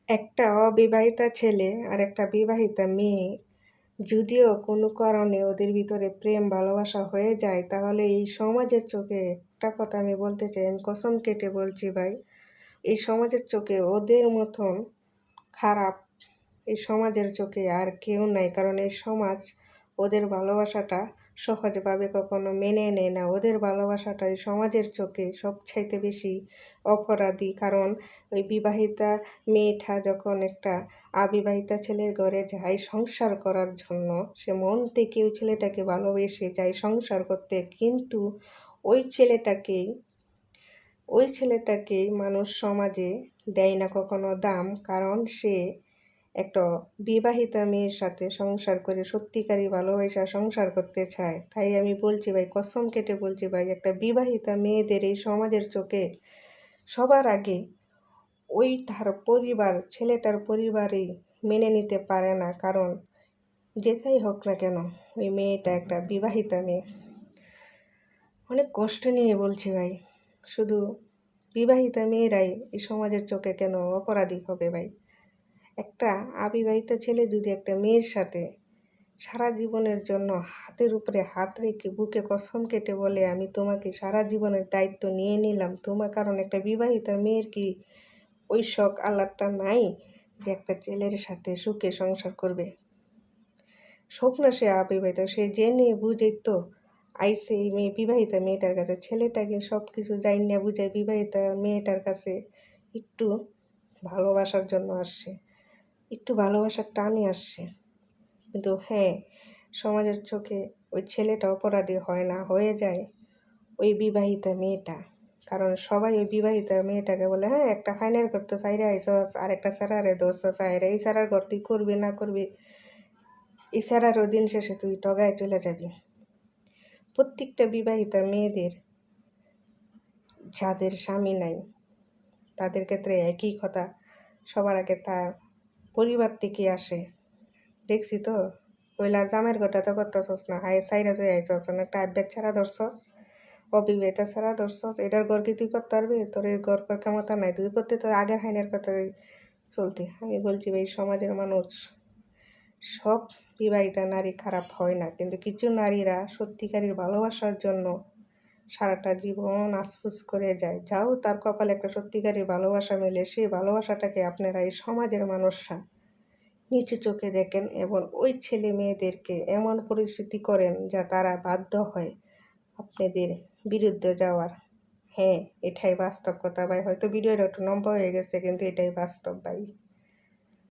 একটা অবিবাহিতা ছেলে আর একটা বিবাহিতা মেয়ে যদিও কোনো কারণে ওদের ভিতরে প্রেম ভালোবাসা হয়ে যায়, তাহলে এই সমাজের চোখে একটা কথা আমি বলতে চাই, আমি কসম কেটে বলছি ভাই, এই সমাজের চোখে ওদের মতন খারাপ এই সমাজের চোখে আর কেউ নাই। কারণ এই সমাজ ওদের ভালোবাসাটা সহজভাবে কখনো মেনে নেয় না। ওদের ভালোবাসাটা এই সমাজের চোখে সবচাইতে বেশি অপরাধী। কারণ ওই বিবাহিতা মেয়েটা যখন একটা অবিবাহিতা ছেলের ঘরে যায় সংসার করার জন্য, সে মন থেকে ওই ছেলেটাকে ভালোবেসে যায় সংসার করতে, কিন্তু ওই ছেলেটাকেই ওই ছেলেটাকেই মানুষ সমাজে দেয় না কখনো দাম। কারণ সে একটা বিবাহিতা মেয়ের সাথে সংসার করে সত্যিকারই ভালোবাসা সংসার করতে চায়। তাই আমি বলছি ভাই, কসম কেটে বলছি ভাই, একটা বিবাহিতা মেয়েদের এই সমাজের চোখে সবার আগে ওই তার পরিবার, ছেলেটার পরিবারই মেনে নিতে পারে না। কারণ যেটাই হোক না কেন ওই মেয়েটা একটা বিবাহিতা মেয়ে। অনেক কষ্ট নিয়ে বলছি ভাই, শুধু বিবাহিতা মেয়েরাই এই সমাজের চোখে কেন অপরাধী হবে ভাই? একটা অবিবাহিত ছেলে যদি একটা মেয়ের সাথে সারা জীবনের জন্য হাতের উপরে হাত রেখে বুকে কসম কেটে বলে, আমি তোমাকে সারা জীবনের দায়িত্ব নিয়ে নিলাম তোমার, কারণ একটা বিবাহিতা মেয়ের কি ওই শখ আহ্লাদটা নাই যে একটা ছেলের সাথে সুখে সংসার করবে? শোক না সে অবিবাহিত, সে জেনে বুঝে তো আইসে এই বিবাহিতা মেয়েটার কাছে। ছেলেটাকে সব কিছু যাই না বুঝায় বিবাহিতা মেয়েটার কাছে একটু ভালোবাসার জন্য আসছে, একটু ভালোবাসার টানে আসছে। কিন্তু হ্যাঁ, সমাজের চোখে ওই ছেলেটা অপরাধী হয় না, হয়ে যায় ওই বিবাহিতা মেয়েটা। কারণ সবাই ওই বিবাহিতা মেয়েটাকে বলে, হ্যাঁ একটা ফাইনাল করতে চাইরে আইসস, আর একটা স্যারারে দোষ চাইরে, এই স্যারার ঘর তুই করবি না করবি, এই স্যারারও দিন শেষে তুই টগায় চলে যাবি। প্রত্যেকটা বিবাহিতা মেয়েদের যাদের স্বামী নাই তাদের ক্ষেত্রে একই কথা, সবার আগে তার পরিবার থেকে আসে। দেখছি তো, কইলা জামের ঘরটা তো করতেছস না, হাই সাইরা যাই আইসস, একটা আব্বের ছাড়া ধরছস, অবিবাহিতা ছাড়া ধরছস, এটার ঘর কি তুই করতে পারবি? তোর এই ঘর করার ক্ষমতা নাই, তুই করতে তোর আগের হাইনের কথাই চলতে। আমি বলছি ভাই, সমাজের মানুষ সব বিবাহিতা নারী খারাপ হয় না, কিন্তু কিছু নারীরা সত্যিকারের ভালোবাসার জন্য সারাটা জীবন আফসোস করে যায়। যাও তার কপালে একটা সত্যিকারের ভালোবাসা মেলে, সেই ভালোবাসাটাকে আপনারা এই সমাজের মানুষরা নিচু চোখে দেখেন এবং ওই ছেলে মেয়েদেরকে এমন পরিস্থিতি করেন যা তারা বাধ্য হয় আপনাদের বিরুদ্ধে যাওয়ার। হ্যাঁ, এটাই বাস্তব কথা ভাই। হয়তো ভিডিওটা একটু লম্বা হয়ে গেছে, কিন্তু এটাই বাস্তব ভাই।